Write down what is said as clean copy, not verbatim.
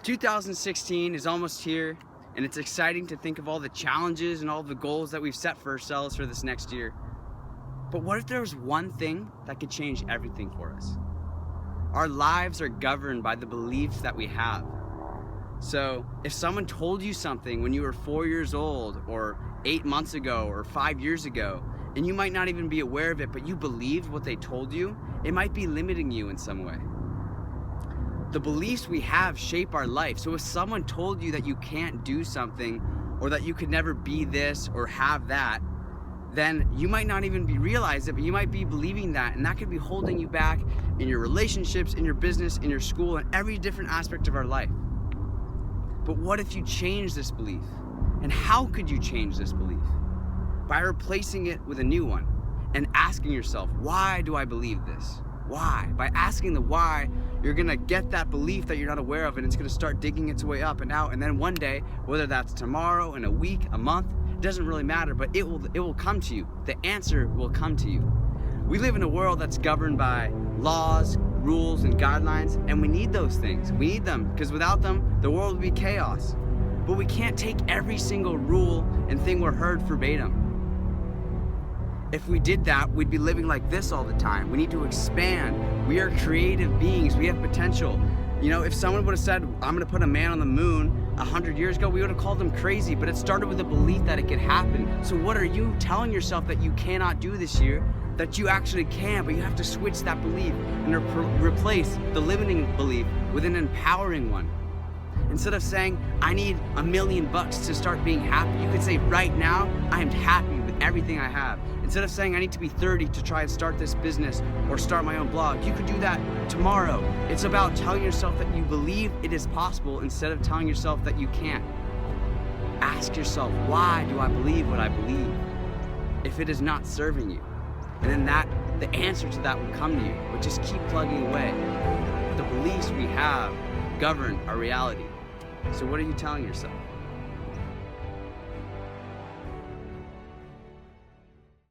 2016 is almost here, and it's exciting to think of all the challenges and all the goals that we've set for ourselves for this next year. But what if there was one thing that could change everything for us? Our lives are governed by the beliefs that we have. So if someone told you something when you were 4 years old, or 8 months ago, or 5 years ago, and you might not even be aware of it, but you believed what they told you, it might be limiting you in some way. The beliefs we have shape our life. So if someone told you that you can't do something, or that you could never be this or have that, then you might not even realize it, but you might be believing that, and that could be holding you back in your relationships, in your business, in your school, in every different aspect of our life. But what if you change this belief? And how could you change this belief? By replacing it with a new one and asking yourself, why do I believe this? Why? By asking the why, you're gonna get that belief that you're not aware of, and it's gonna start digging its way up and out. And then one day, whether that's tomorrow, in a week, a month, it doesn't really matter, but it will come to you. The answer will come to you. We live in a world that's governed by laws, rules, and guidelines, and we need those things. We need them, because without them, the world would be chaos. But we can't take every single rule and thing we're heard verbatim. If we did that, we'd be living like this all the time. We need to expand. We are creative beings. We have potential. You know, if someone would have said, I'm gonna put a man on the moon 100 years ago, we would have called them crazy, but it started with a belief that it could happen. So what are you telling yourself that you cannot do this year, that you actually can, but you have to switch that belief and replace the limiting belief with an empowering one. Instead of saying, I need $1 million to start being happy, you could say, right now, I am happy with everything I have. Instead of saying, I need to be 30 to try and start this business or start my own blog, you could do that tomorrow. It's about telling yourself that you believe it is possible instead of telling yourself that you can't. Ask yourself, why do I believe what I believe if it is not serving you? And then the answer to that will come to you, but just keep plugging away. The beliefs we have govern our reality. So what are you telling yourself?